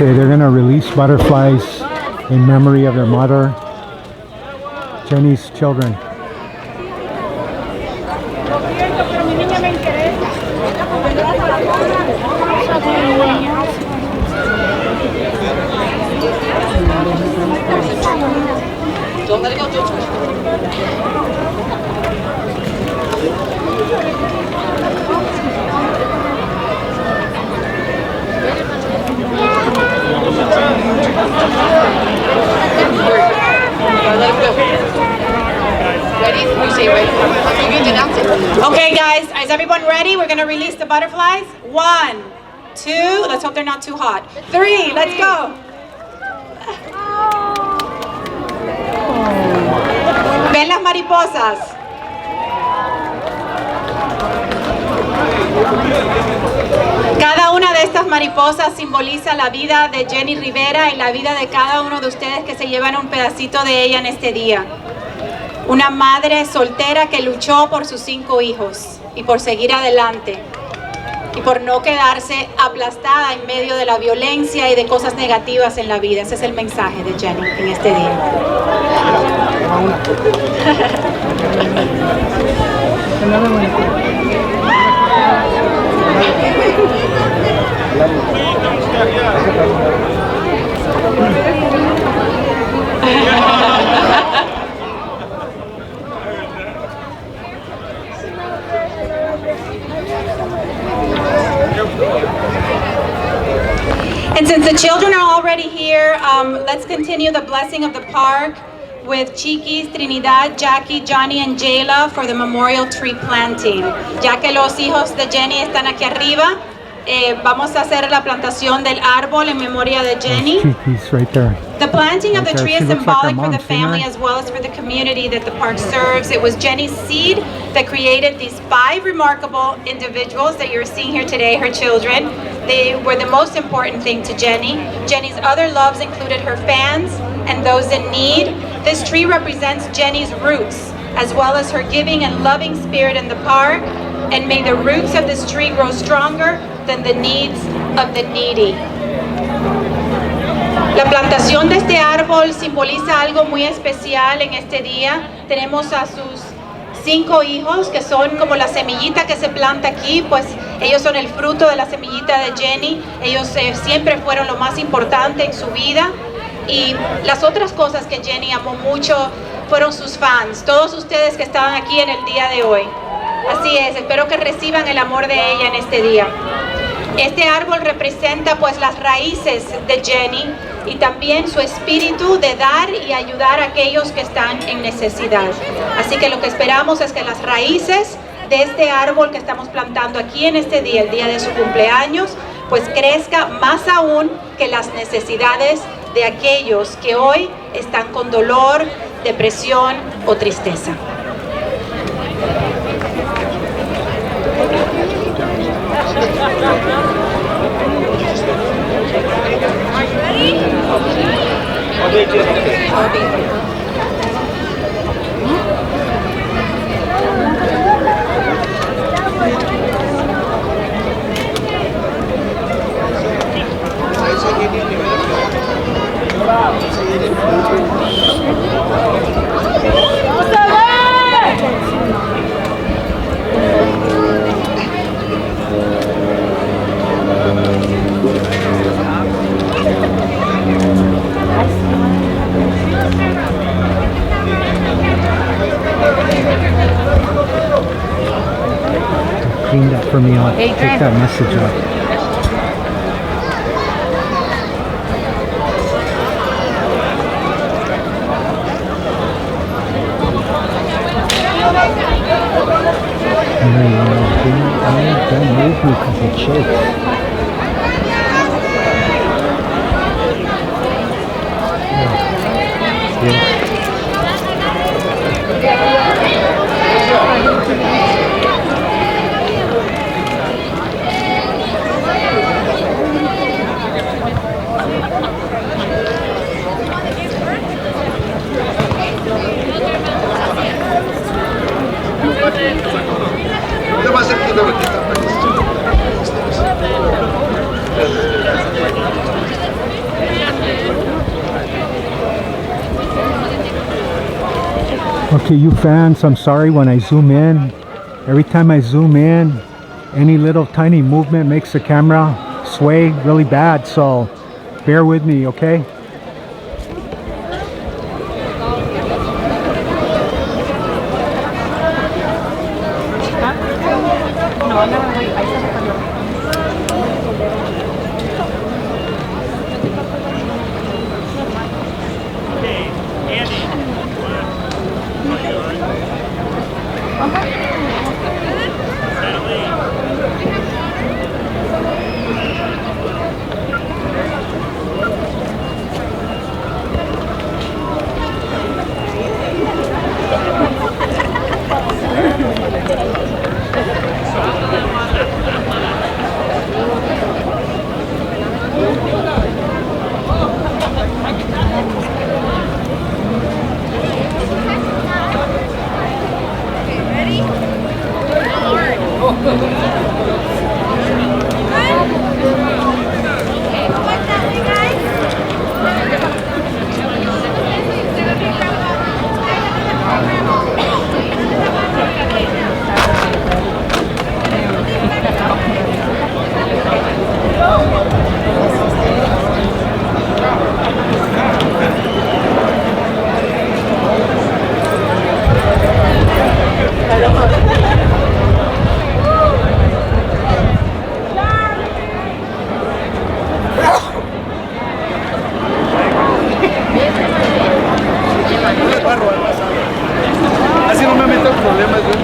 Okay, they're gonna release butterflies in memory of their mother, Jenni's children. Don't let it go, George. Ready? You say ready. You can announce it. Okay, guys, is everyone ready? We're gonna release the butterflies. 1, 2. Let's hope they're not too hot. 3. Let's go. Ven las mariposas. Cada una de estas mariposas simboliza la vida de Jenni Rivera y la vida de cada uno de ustedes que se llevan un pedacito de ella en este día. Una madre soltera que luchó por sus 5 hijos y por seguir adelante y por no quedarse aplastada en medio de la violencia y de cosas negativas en la vida. Ese es el mensaje de Jenni en este día. And since the children are already here, let's continue the blessing of the park with Chiquis, Trinidad, Jackie, Johnny, and Jayla for the memorial tree planting. Ya que los hijos de Jenni están aquí arriba, vamos a hacer la plantación del árbol en memoria de Jenni. Right there. The planting of the tree is symbolic for the family right? as well as for the community that the park serves. It was Jenni's seed that created these 5 remarkable individuals that you're seeing here today, her children. They were the most important thing to Jenni. Jenni's other loves included her fans and those in need. This tree represents Jenni's roots, as well as her giving and loving spirit in the park. And may the roots of this tree grow stronger than the needs of the needy. La plantación de este árbol simboliza algo muy especial en este día. Tenemos a sus 5 hijos que son como la semillita que se planta aquí, pues ellos son el fruto de la semillita de Jenni. Ellos siempre fueron lo más importante en su vida. Y las otras cosas que Jenni amó mucho fueron sus fans, todos ustedes que estaban aquí en el día de hoy. Así es, espero que reciban el amor de ella en este día. Este árbol representa pues las raíces de Jenni y también su espíritu de dar y ayudar a aquellos que están en necesidad. Así que lo que esperamos es que las raíces de este árbol que estamos plantando aquí en este día, el día de su cumpleaños, pues crezca más aún que las necesidades de aquellos que hoy están con dolor, depresión o tristeza. Clean that for me. I'll take that message out. Don't move me because it shakes. Más cerquita, to you fans, I'm sorry when I zoom in. Every time I zoom in, any little tiny movement makes the camera sway really bad, so bear with me, okay? Así no me meto en problemas, güey.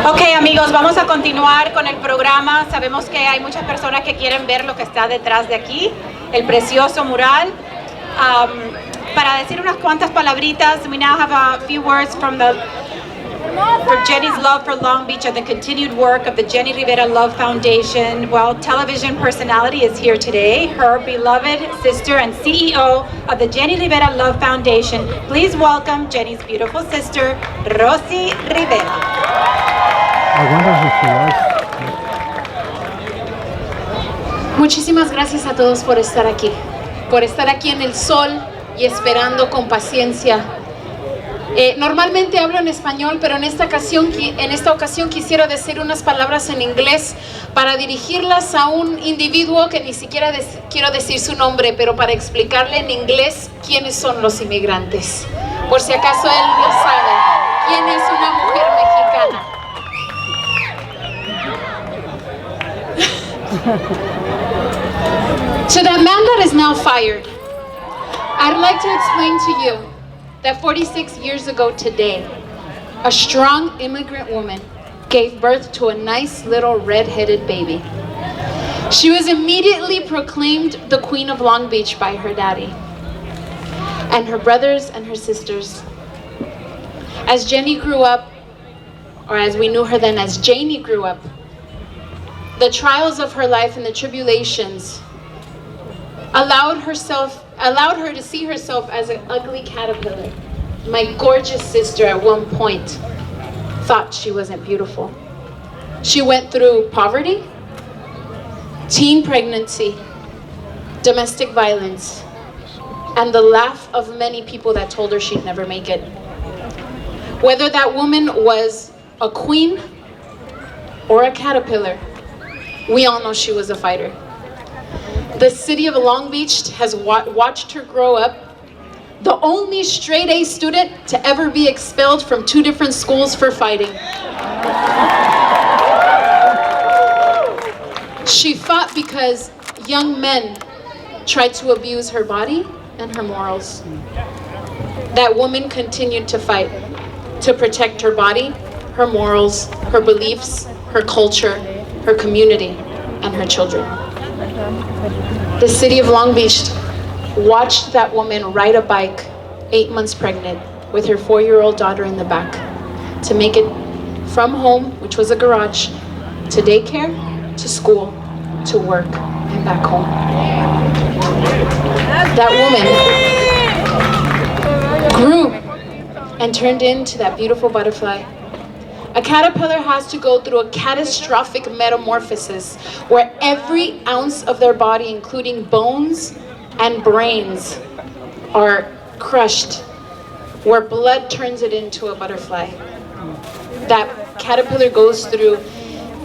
Ok, amigos, vamos a continuar con el programa. Sabemos que hay muchas personas que quieren ver lo que está detrás de aquí, el precioso mural. Para decir unas cuantas palabritas, we now have a few words from for Jenni's love for Long Beach and the continued work of the Jenni Rivera Love Foundation. Well, television personality is here today, her beloved sister and CEO of the Jenni Rivera Love Foundation. Please welcome Jenni's beautiful sister, Rosy Rivera. I wonder who she was. Muchísimas gracias a todos por estar aquí en el sol y esperando con paciencia. Normalmente hablo en español, pero en esta ocasión quisiera decir unas palabras en inglés para dirigirlas a un individuo que ni siquiera quiero decir su nombre, pero para explicarle en inglés quiénes son los inmigrantes. Por si acaso él no sabe quién es una mujer mexicana. To that man that is now fired, I'd like to explain to you that 46 years ago today, a strong immigrant woman gave birth to a nice little red-headed baby. She was immediately proclaimed the Queen of Long Beach by her daddy and her brothers and her sisters. As Jenni grew up, or as we knew her then as Janie grew up, the trials of her life and the tribulations allowed her to see herself as an ugly caterpillar. My gorgeous sister at one point thought she wasn't beautiful. She went through poverty, teen pregnancy, domestic violence, and the laugh of many people that told her she'd never make it. Whether that woman was a queen or a caterpillar, we all know she was a fighter. The city of Long Beach has watched her grow up, the only straight A student to ever be expelled from 2 different schools for fighting. She fought because young men tried to abuse her body and her morals. That woman continued to fight to protect her body, her morals, her beliefs, her culture, her community, and her children. The city of Long Beach watched that woman ride a bike 8 months pregnant with her 4-year-old daughter in the back. to make it from home, which was a garage, to daycare, to school, to work, and back home. That woman grew and turned into that beautiful butterfly. A caterpillar has to go through a catastrophic metamorphosis where every ounce of their body, including bones and brains, are crushed, where blood turns it into a butterfly. That caterpillar goes through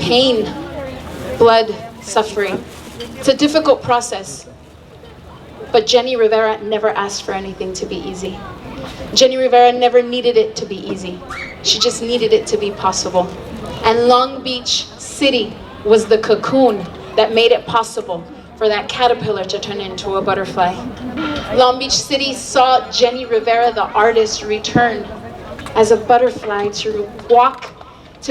pain, blood, suffering. It's a difficult process. But Jenni Rivera never asked for anything to be easy. Jenni Rivera never needed it to be easy. She just needed it to be possible. And Long Beach City was the cocoon that made it possible for that caterpillar to turn into a butterfly. Long Beach City saw Jenni Rivera, the artist, return as a butterfly to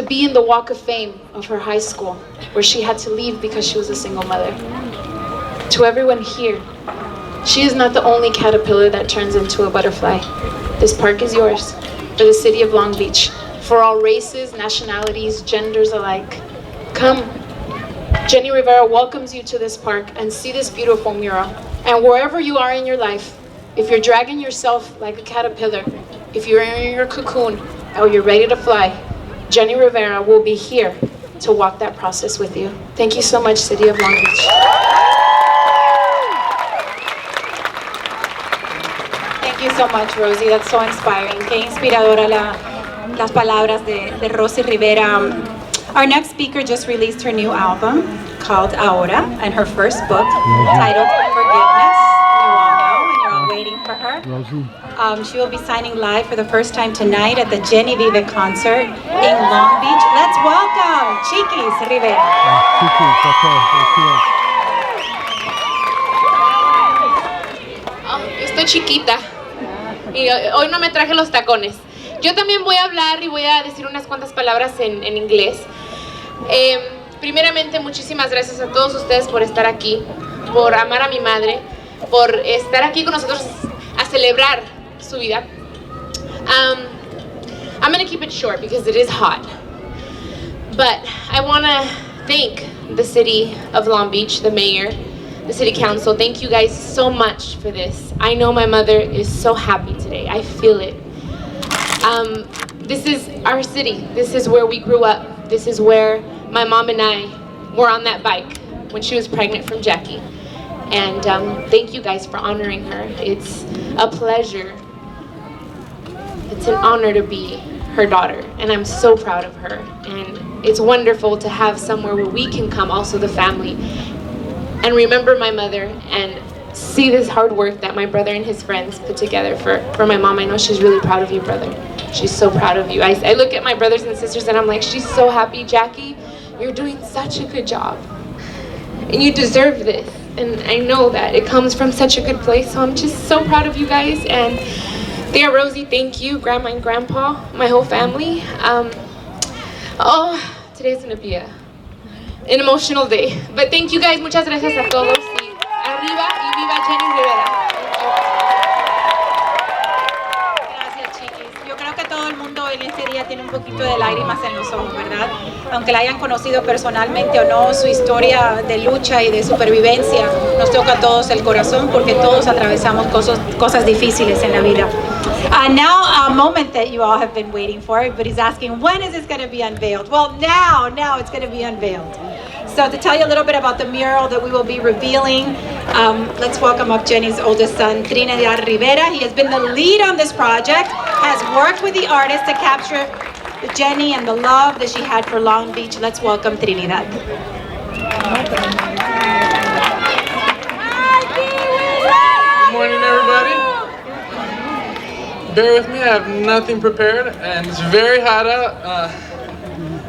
be in the Walk of Fame of her high school, where she had to leave because she was a single mother. To everyone here, she is not the only caterpillar that turns into a butterfly. This park is yours, for the city of Long Beach, for all races, nationalities, genders alike. Come. Jenni Rivera welcomes you to this park and see this beautiful mural. And wherever you are in your life, if you're dragging yourself like a caterpillar, if you're in your cocoon or you're ready to fly, Jenni Rivera will be here to walk that process with you. Thank you so much, City of Long Beach. Thank you so much, Rosie. That's so inspiring. Qué inspiradora las palabras de Rosie Rivera. Our next speaker just released her new album called Ahora, and her first book titled Forgiveness. You all know, and you're all waiting for her. Rosie. She will be signing live for the first time tonight at the Jenni Rivera concert in Long Beach. Let's welcome Chiquis Rivera. Chiquis, okay, let's see it. Yo estoy chiquita y hoy no me traje los tacones. Yo también voy a hablar y voy a decir unas cuantas palabras en inglés. Primeramente, muchísimas gracias a todos ustedes por estar aquí, por amar a mi madre, por estar aquí con nosotros a celebrar su vida. I'm going to keep it short because it is hot. But I want to thank the city of Long Beach, the mayor, the city council. Thank you guys so much for this. I know my mother is so happy today. I feel it. This is our city. This is where we grew up. This is where my mom and I were on that bike when she was pregnant from Jackie. And thank you guys for honoring her. It's a pleasure. It's an honor to be her daughter, and I'm so proud of her. And it's wonderful to have somewhere where we can come, also the family, and remember my mother and see this hard work that my brother and his friends put together for my mom. I know she's really proud of you, brother. She's so proud of you. I look at my brothers and sisters and I'm like, she's so happy. Jackie, you're doing such a good job. And you deserve this. And I know that it comes from such a good place. So I'm just so proud of you guys. And dear Rosie, thank you, Grandma and Grandpa, my whole family. Today's gonna be an emotional day. But thank you guys. Muchas gracias a todos. Y arriba y viva Jenni Rivera. Todo el mundo en este día tiene un poquito de lágrimas en los ojos, ¿verdad? Aunque la hayan conocido personalmente o no, su historia de lucha y de supervivencia nos toca a todos el corazón porque todos atravesamos cosas difíciles en la vida. Now a moment that you all have been waiting for, but he's asking, when is this going to be unveiled? Well, now it's going to be unveiled. So to tell you a little bit about the mural that we will be revealing, let's welcome up Jenni's oldest son, Jenni Rivera. He has been the lead on this project, has worked with the artist to capture the Jenni and the love that she had for Long Beach. Let's welcome Trinidad. Good morning, everybody. Bear with me, I have nothing prepared, and it's very hot out.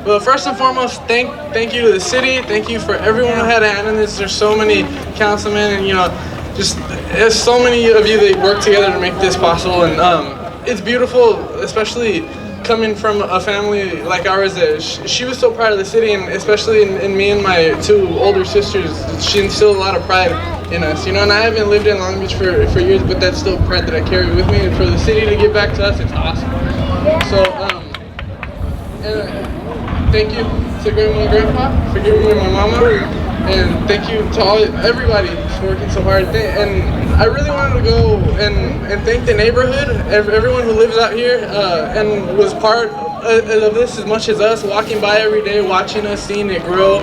But first and foremost, thank you to the city. Thank you for everyone who had a hand in this. There's so many councilmen, and just there's so many of you that work together to make this possible. And it's beautiful, especially coming from a family like ours. That she was so proud of the city, and especially in me and my two older sisters, she instilled a lot of pride in us. And I haven't lived in Long Beach for years, but that's still pride that I carry with me. And for the city to give back to us, it's awesome. So. And thank you to Grandma and Grandpa for giving me my mama. And thank you to everybody for working so hard. And I really wanted to go and thank the neighborhood, everyone who lives out here and was part of this as much as us, walking by every day, watching us, seeing it grow.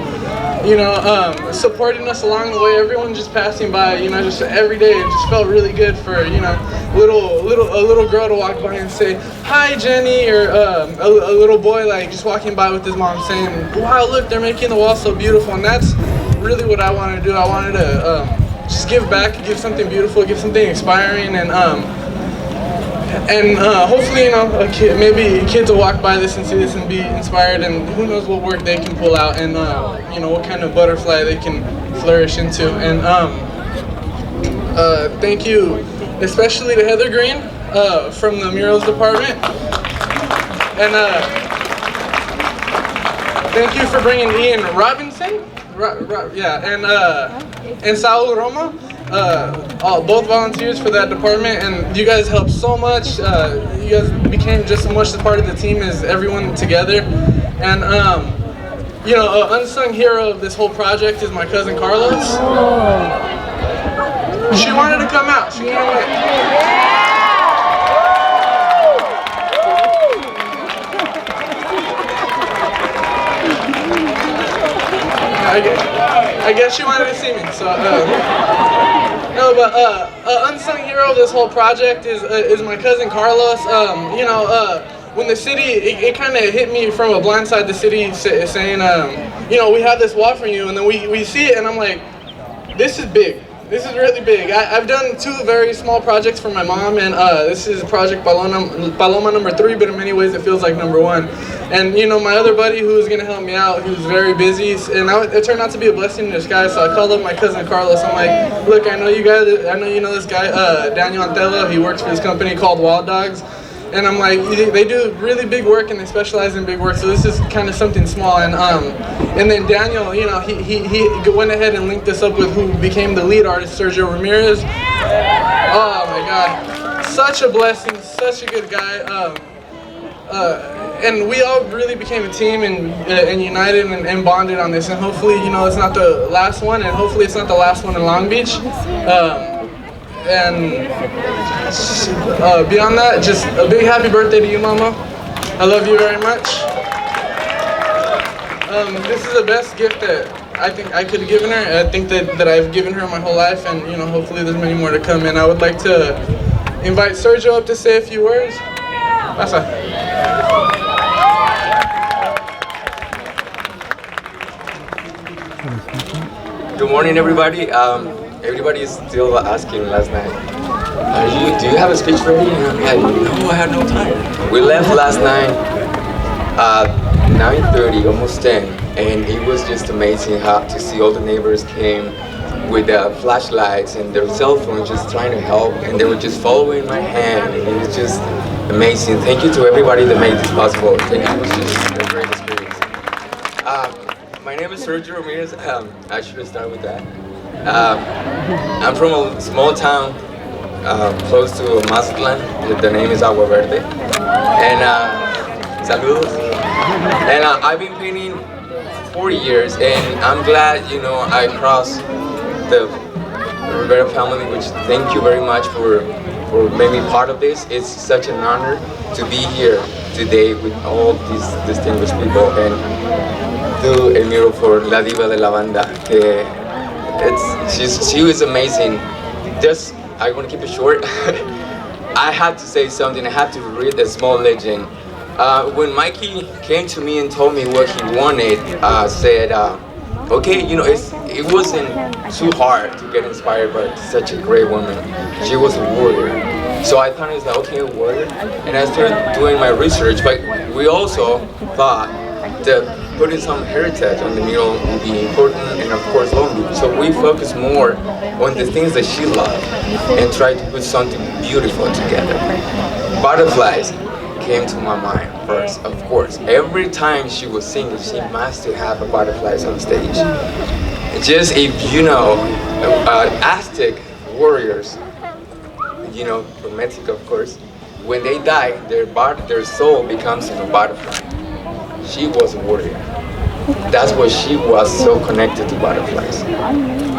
Supporting us along the way. Everyone just passing by, just every day. It just felt really good for, a little girl to walk by and say, "Hi, Jenny," or a little boy like just walking by with his mom saying, "Wow, look, they're making the wall so beautiful." And that's really what I wanted to do. I wanted to just give back, give something beautiful, give something inspiring, and hopefully, maybe kids will walk by this and see this and be inspired, and who knows what work they can pull out, and what kind of butterfly they can flourish into. And thank you, especially to Heather Green from the murals department, and thank you for bringing Ian Robinson, and Saul Roma. Both volunteers for that department, and you guys helped so much. You guys became just as much a part of the team as everyone together. And an unsung hero of this whole project is my cousin Carlos. She wanted to come out. She couldn't wait. I guess she wanted to see me. So no, but unsung hero of this whole project is my cousin Carlos. When the city, it kind of hit me from a blind side. The city saying, we have this wall for you, and then we see it, and I'm like, this is big. This is really big. I've done 2 very small projects for my mom, and this is Project Paloma number 3, but in many ways it feels like number 1. And my other buddy who was gonna help me out, he was very busy, and it turned out to be a blessing in disguise. So I called up my cousin Carlos. I'm like, look, I know you know this guy, Daniel Antelo. He works for this company called Wild Dogs. And I'm like, they do really big work, and they specialize in big work. So this is kind of something small. And then Daniel, he went ahead and linked us up with who became the lead artist, Sergio Ramirez. Oh my God, such a blessing, such a good guy. And we all really became a team and united and bonded on this. And hopefully, it's not the last one, and hopefully it's not the last one in Long Beach. And beyond that, just a big happy birthday to you, Mama. I love you very much. This is the best gift that I think I could have given her. I think that I've given her my whole life, and hopefully there's many more to come. And I would like to invite Sergio up to say a few words. Pasa. Good morning, everybody. Everybody is still asking last night, do you have a speech ready? And I'm like, no, I had no time. We left last night at 9:30, almost 10, and it was just amazing to see all the neighbors came with flashlights and their cell phones just trying to help, and they were just following my hand, and it was just amazing. Thank you to everybody that made this possible. It was just a great experience. My name is Sergio Ramirez. I should start with that. I'm from a small town close to Mazatlan. The name is Agua Verde. And saludos. And I've been painting for 4 years, and I'm glad, I crossed the Rivera family, which thank you very much for making me part of this. It's such an honor to be here today with all these distinguished people and do a mural for La Diva de la Banda. She was amazing. I want to keep it short. I had to say something. I had to read a small legend. When Mikey came to me and told me what he wanted, said, okay, it wasn't too hard to get inspired by such a great woman. She was a warrior. So I thought it was like, okay, a warrior. And I started doing my research, but we also thought that putting some heritage on the mural would be important, and of course Long Beach. So we focus more on the things that she loved and try to put something beautiful together. Butterflies came to my mind first, of course. Every time she was singing, she must have a butterflies on stage. Just if Aztec warriors, from Mexico, of course, when they die, their soul becomes a butterfly. she was a warrior. That's why she was so connected to butterflies.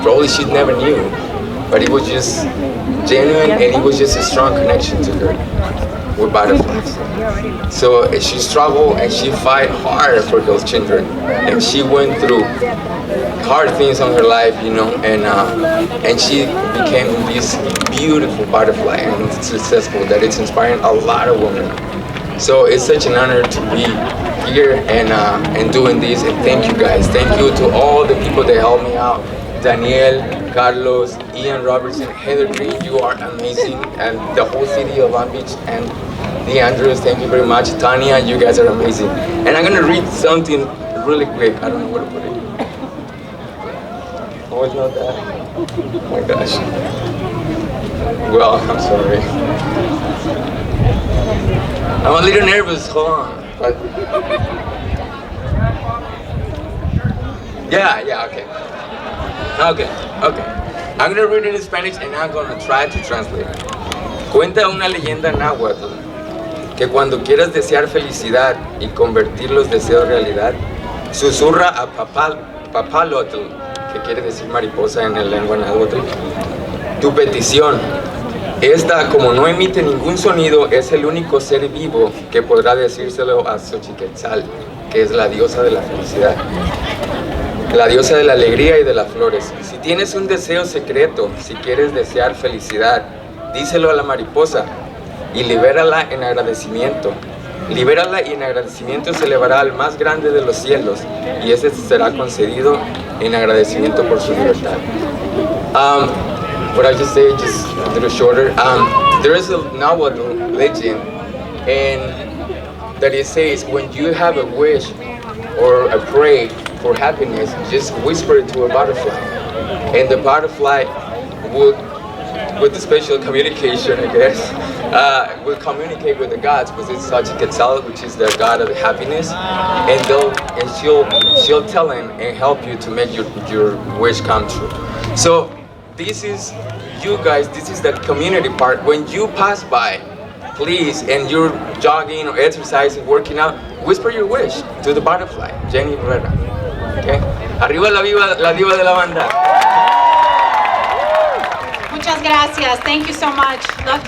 Probably she never knew, but it was just genuine, and it was just a strong connection to her with butterflies. So she struggled and she fight hard for those children, and she went through hard things on her life, and she became this beautiful butterfly and successful that it's inspiring a lot of women. So it's such an honor to be here and doing this, and thank you guys. Thank you to all the people that helped me out. Danielle, Carlos, Ian Robertson, Heather Green, you are amazing, and the whole city of Long Beach, and the Andrews, thank you very much. Tanya, you guys are amazing. And I'm gonna read something really quick. I don't know where to put it. Oh, it's not that. Oh my gosh. Well, I'm sorry. I'm a little nervous, hold on. But yeah, okay. I'm gonna read it in Spanish and I'm gonna try to translate. Cuenta una leyenda náhuatl que cuando quieras desear felicidad y convertir los deseos en realidad, susurra a papalotl, que quiere decir mariposa en el lengua náhuatl, tu petición. Esta, como no emite ningún sonido, es el único ser vivo que podrá decírselo a Xochiquetzal, que es la diosa de la felicidad, la diosa de la alegría y de las flores. Si tienes un deseo secreto, si quieres desear felicidad, díselo a la mariposa y libérala en agradecimiento. Libérala y en agradecimiento se elevará al más grande de los cielos y ese será concedido en agradecimiento por su libertad. What I just say, just a little shorter. There is a Nahuatl legend, and that it says when you have a wish or a prayer for happiness, just whisper it to a butterfly, and the butterfly would, with the special communication, I guess, will communicate with the gods, because it's Xochiquetzal, which is the god of happiness, and she'll tell him and help you to make your wish come true. So this is you guys, this is the community part. When you pass by, please, and you're jogging or exercising, working out, whisper your wish to the butterfly, Jenni Rivera. Okay? Arriba la diva de la banda. Muchas gracias. Thank you so much. Love